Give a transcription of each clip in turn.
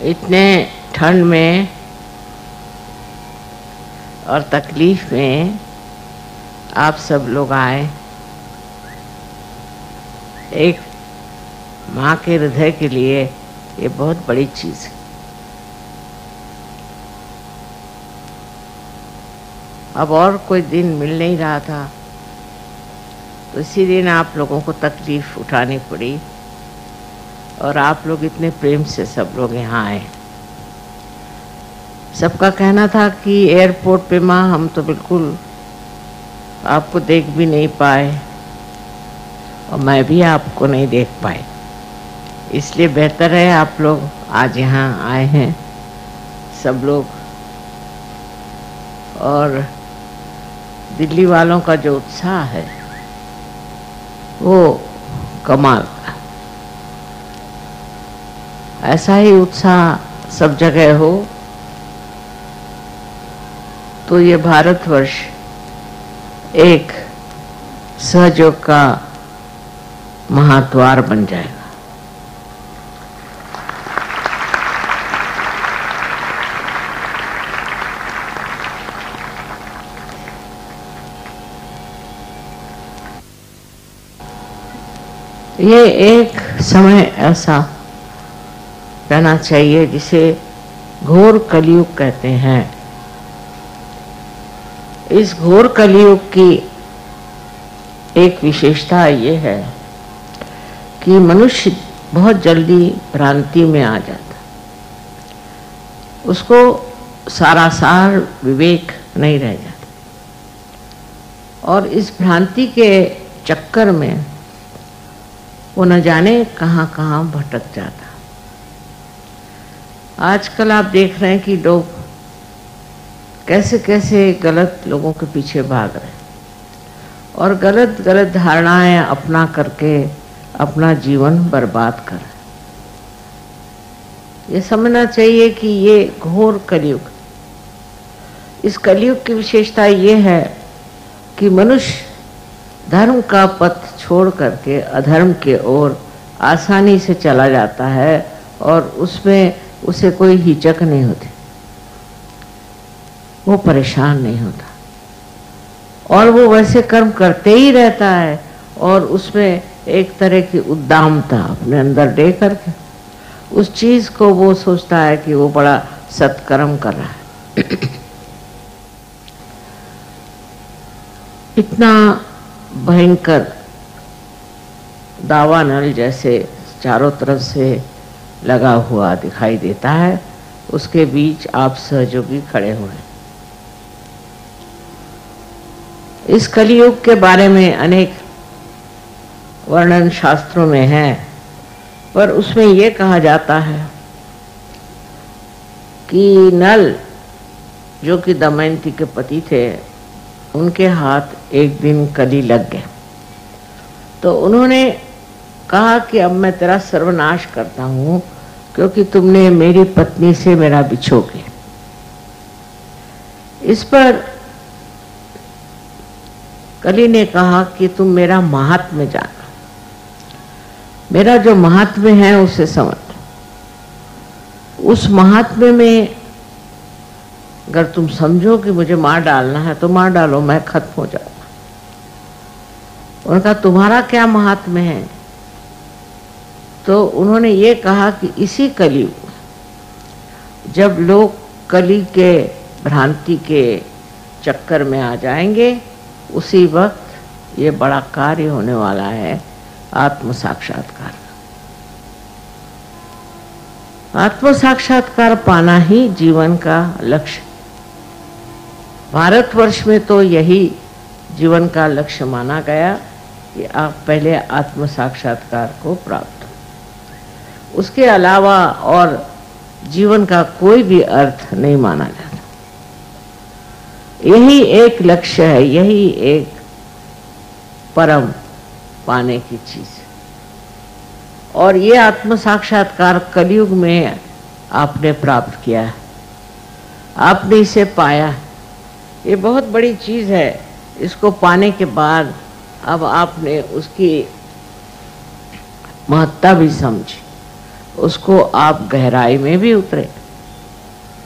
इतने ठंड में और तकलीफ में आप सब लोग आए। एक माँ के हृदय के लिए ये बहुत बड़ी चीज़ है। अब और कोई दिन मिल नहीं रहा था, तो इसी दिन आप लोगों को तकलीफ उठानी पड़ी और आप लोग इतने प्रेम से सब लोग यहाँ आए। सबका कहना था कि एयरपोर्ट पे माँ हम तो बिल्कुल आपको देख भी नहीं पाए और मैं भी आपको नहीं देख पाई, इसलिए बेहतर है आप लोग आज यहाँ आए हैं सब लोग। और दिल्ली वालों का जो उत्साह है वो कमाल का। ऐसा ही उत्साह सब जगह हो तो ये भारतवर्ष एक सहयोग का महाद्वार बन जाएगा। ये एक समय ऐसा रहना चाहिए जिसे घोर कलयुग कहते हैं। इस घोर कलयुग की एक विशेषता ये है कि मनुष्य बहुत जल्दी भ्रांति में आ जाता, उसको सारासार विवेक नहीं रह जाता और इस भ्रांति के चक्कर में वो न जाने कहाँ कहाँ भटक जाता। आजकल आप देख रहे हैं कि लोग कैसे कैसे गलत लोगों के पीछे भाग रहे हैं और गलत गलत धारणाएं अपना करके अपना जीवन बर्बाद कर रहे हैं। ये समझना चाहिए कि ये घोर कलयुग, इस कलयुग की विशेषता ये है कि मनुष्य धर्म का पथ छोड़ करके अधर्म के ओर आसानी से चला जाता है और उसमें उसे कोई हिचक नहीं होती, वो परेशान नहीं होता और वो वैसे कर्म करते ही रहता है और उसमें एक तरह की उद्दामता अपने अंदर ले करके उस चीज को वो सोचता है कि वो बड़ा सत्कर्म कर रहा है। इतना भयंकर दावा नल जैसे चारों तरफ से लगा हुआ दिखाई देता है, उसके बीच आप सहयोगी खड़े हुए हैं। इस कलयुग के बारे में अनेक वर्णन शास्त्रों में है, पर उसमें यह कहा जाता है कि नल जो कि दमयंती के पति थे, उनके हाथ एक दिन कली लग गए तो उन्होंने कहा कि अब मैं तेरा सर्वनाश करता हूं क्योंकि तुमने मेरी पत्नी से मेरा बिछो गया। इस पर कली ने कहा कि तुम मेरा महात्म्य जानो, मेरा जो महात्म्य है उसे समझ। उस महात्म्य में अगर तुम समझो कि मुझे मार डालना है तो मार डालो, मैं खत्म हो जाऊंगा। उनका तुम्हारा क्या महात्म्य है? तो उन्होंने ये कहा कि इसी कलयुग में जब लोग कली के भ्रांति के चक्कर में आ जाएंगे, उसी वक्त ये बड़ा कार्य होने वाला है, आत्म साक्षात्कार। आत्म साक्षात्कार पाना ही जीवन का लक्ष्य। भारतवर्ष में तो यही जीवन का लक्ष्य माना गया कि आप पहले आत्म साक्षात्कार को प्राप्त हो, उसके अलावा और जीवन का कोई भी अर्थ नहीं माना जाता। यही एक लक्ष्य है, यही एक परम पाने की चीज है। और ये आत्म साक्षात्कार कलयुग में आपने प्राप्त किया है, आपने इसे पाया है। ये बहुत बड़ी चीज है। इसको पाने के बाद अब आपने उसकी महत्ता भी समझी उसको आप गहराई में भी उतरे,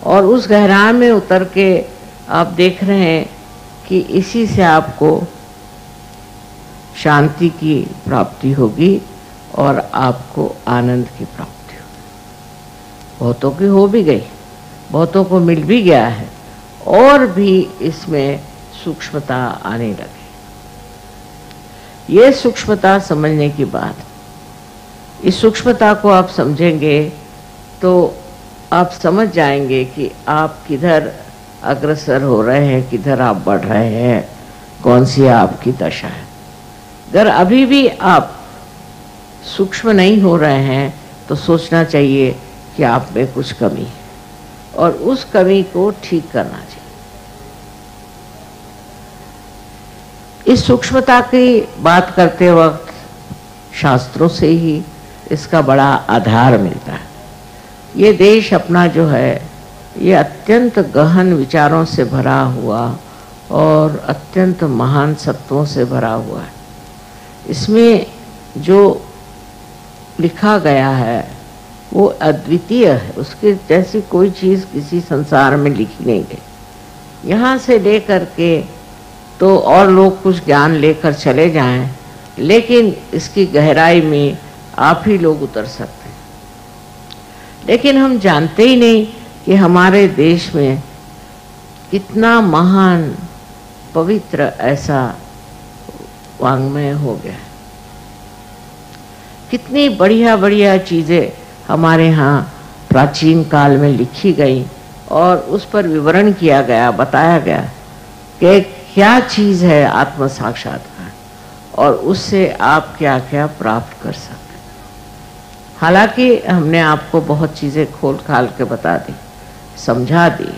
और उस गहराई में उतर के आप देख रहे हैं कि इसी से आपको शांति की प्राप्ति होगी और आपको आनंद की प्राप्ति होगी। बहुतों की हो भी गई, बहुतों को मिल भी गया है, और भी इसमें सूक्ष्मता आने लगी। ये सूक्ष्मता समझने की बात, इस सूक्ष्मता को आप समझेंगे तो आप समझ जाएंगे कि आप किधर अग्रसर हो रहे हैं, किधर आप बढ़ रहे हैं, कौन सी आपकी दशा है। अगर अभी भी आप सूक्ष्म नहीं हो रहे हैं तो सोचना चाहिए कि आप में कुछ कमी है, और उस कमी को ठीक करना चाहिए। इस सूक्ष्मता की बात करते वक्त शास्त्रों से ही इसका बड़ा आधार मिलता है। ये देश अपना जो है, ये अत्यंत गहन विचारों से भरा हुआ और अत्यंत महान सत्वों से भरा हुआ है। इसमें जो लिखा गया है वो अद्वितीय है, उसके जैसी कोई चीज़ किसी संसार में लिखी नहीं गई। यहाँ से लेकर के तो और लोग कुछ ज्ञान लेकर चले जाएं, लेकिन इसकी गहराई में आप ही लोग उतर सकते हैं। लेकिन हम जानते ही नहीं कि हमारे देश में कितना महान पवित्र ऐसा वाङ्मय हो गया, कितनी बढ़िया बढ़िया चीज़ें हमारे यहाँ प्राचीन काल में लिखी गई और उस पर विवरण किया गया, बताया गया कि क्या चीज़ है आत्म साक्षात्कार और उससे आप क्या क्या प्राप्त कर सकते। हालांकि हमने आपको बहुत चीज़ें खोल खाल के बता दी, समझा दी,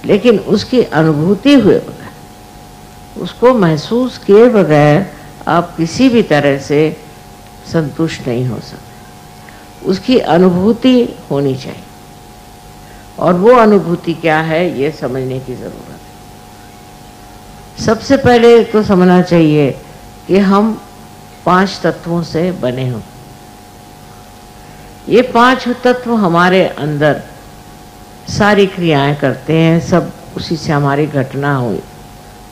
लेकिन उसकी अनुभूति हुए बगैर, उसको महसूस किए बगैर आप किसी भी तरह से संतुष्ट नहीं हो सकते। उसकी अनुभूति होनी चाहिए, और वो अनुभूति क्या है ये समझने की ज़रूरत है। सबसे पहले तो समझना चाहिए कि हम 5 तत्वों से बने हों। ये 5 तत्व हमारे अंदर सारी क्रियाएं करते हैं, सब उसी से हमारी घटना हुई,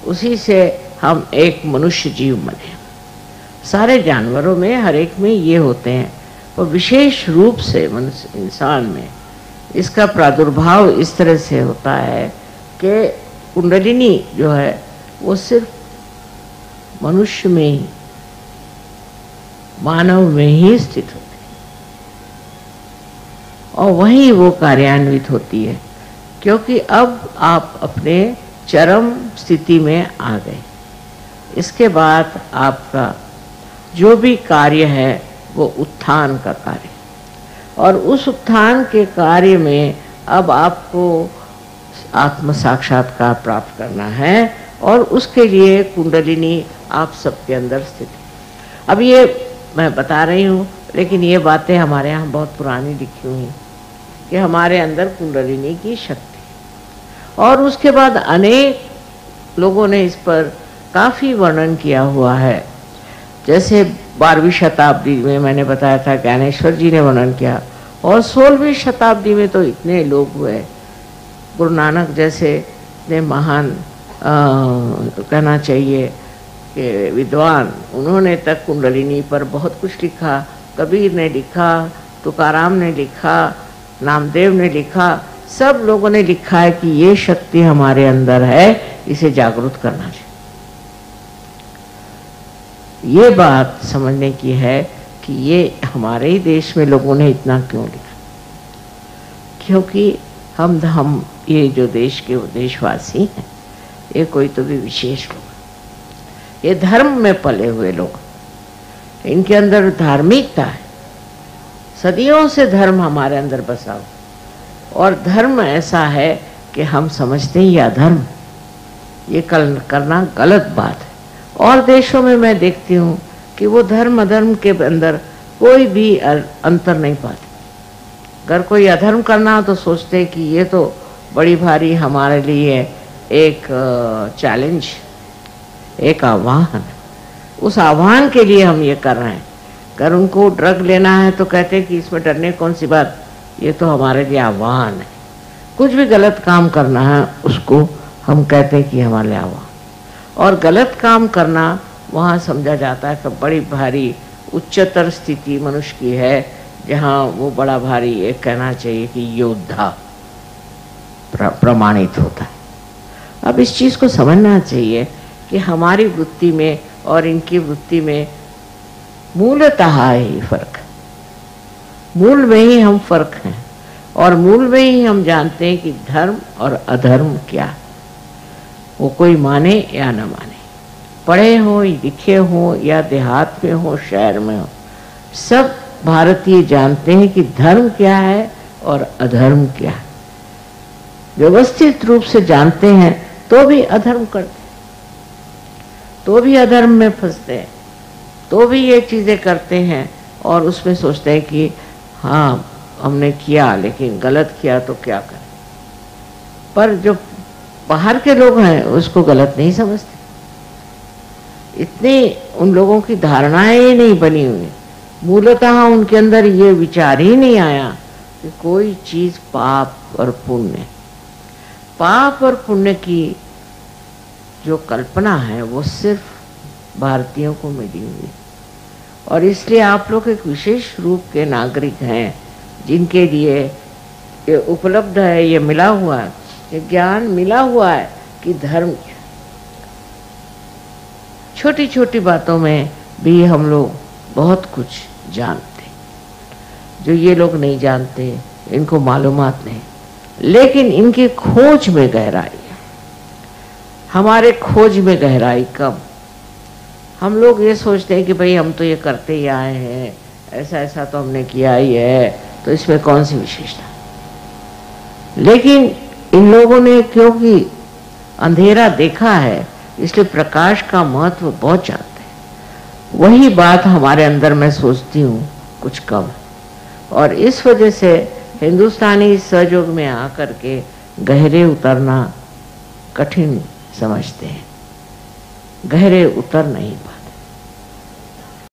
उसी से हम एक मनुष्य जीव बने। सारे जानवरों में हर एक में ये होते हैं, और विशेष रूप से मनुष्य इंसान में इसका प्रादुर्भाव इस तरह से होता है कि कुंडलिनी जो है वो सिर्फ मनुष्य में ही, मानव में ही स्थित होती है, और वहीं वो कार्यान्वित होती है, क्योंकि अब आप अपने चरम स्थिति में आ गए। इसके बाद आपका जो भी कार्य है वो उत्थान का कार्य, और उस उत्थान के कार्य में अब आपको आत्म साक्षात्कार प्राप्त करना है, और उसके लिए कुंडलिनी आप सबके अंदर स्थित है। अब ये मैं बता रही हूँ, लेकिन ये बातें हमारे यहाँ बहुत पुरानी लिखी हुई हैं कि हमारे अंदर कुंडलिनी की शक्ति, और उसके बाद अनेक लोगों ने इस पर काफ़ी वर्णन किया हुआ है। जैसे 12वीं शताब्दी में मैंने बताया था ज्ञानेश्वर जी ने वर्णन किया, और 16वीं शताब्दी में तो इतने लोग हुए, गुरु नानक जैसे इतने महान कहना चाहिए कि विद्वान, उन्होंने तक कुंडलिनी पर बहुत कुछ लिखा। कबीर ने लिखा, तुकाराम ने लिखा, नामदेव ने लिखा, सब लोगों ने लिखा है कि ये शक्ति हमारे अंदर है, इसे जागृत करना चाहिए। ये बात समझने की है कि ये हमारे ही देश में लोगों ने इतना क्यों लिखा, क्योंकि हम ये जो देश के देशवासी हैं, ये कोई तो भी विशेष लोग, ये धर्म में पले हुए लोग, इनके अंदर धार्मिकता है। सदियों से धर्म हमारे अंदर बसा हुआ, और धर्म ऐसा है कि हम समझते हैं यह धर्म, ये करना गलत बात है। और देशों में मैं देखती हूँ कि वो धर्म अधर्म के अंदर कोई भी अंतर नहीं पाते। अगर कोई अधर्म करना हो तो सोचते हैं कि ये तो बड़ी भारी हमारे लिए एक चैलेंज, एक आह्वान, उस आह्वान के लिए हम ये कर रहे हैं। अगर उनको ड्रग लेना है तो कहते हैं कि इसमें डरने कौन सी बात, ये तो हमारे लिए आह्वान है। कुछ भी गलत काम करना है उसको हम कहते हैं कि हमारे लिए आह्वान, और गलत काम करना वहाँ समझा जाता है कि बड़ी भारी उच्चतर स्थिति मनुष्य की है, जहाँ वो बड़ा भारी एक कहना चाहिए कि योद्धा प्रमाणित होता है। अब इस चीज़ को समझना चाहिए कि हमारी वृत्ति में और इनकी वृत्ति में मूलतः ही फर्क है। मूल में ही हम फर्क हैं, और मूल में ही हम जानते हैं कि धर्म और अधर्म क्या है। वो कोई माने या न माने, पढ़े हो लिखे हो या देहात में हो शहर में हो, सब भारतीय जानते हैं कि धर्म क्या है और अधर्म क्या है। व्यवस्थित रूप से जानते हैं तो भी अधर्म करते हैं, तो भी अधर्म में फंसते हैं, तो भी ये चीज़ें करते हैं और उसमें सोचते हैं कि हाँ हमने किया लेकिन गलत किया तो क्या करें। पर जो बाहर के लोग हैं उसको गलत नहीं समझते, इतने उन लोगों की धारणाएं ही नहीं बनी हुई। मूलतः उनके अंदर ये विचार ही नहीं आया कि कोई चीज पाप और पुण्य, पाप और पुण्य की जो कल्पना है वो सिर्फ भारतीयों को मिली हुई, और इसलिए आप लोग एक विशेष रूप के नागरिक हैं जिनके लिए ये उपलब्ध है, ये मिला हुआ है, ये ज्ञान मिला हुआ है कि धर्म क्या। छोटी छोटी बातों में भी हम लोग बहुत कुछ जानते, जो ये लोग नहीं जानते, इनको मालूमात नहीं, लेकिन इनकी खोज में गहराई है। हमारे खोज में गहराई कब? हम लोग ये सोचते हैं कि भाई हम तो ये करते ही आए हैं, ऐसा ऐसा तो हमने किया ही है, तो इसमें कौन सी विशेषता। लेकिन इन लोगों ने क्योंकि अंधेरा देखा है इसलिए प्रकाश का महत्व बहुत जानते हैं। वही बात हमारे अंदर मैं सोचती हूँ कुछ कम, और इस वजह से हिंदुस्तानी सहयोग में आकर के गहरे उतरना कठिन समझते हैं, गहरे उतर नहीं पाते।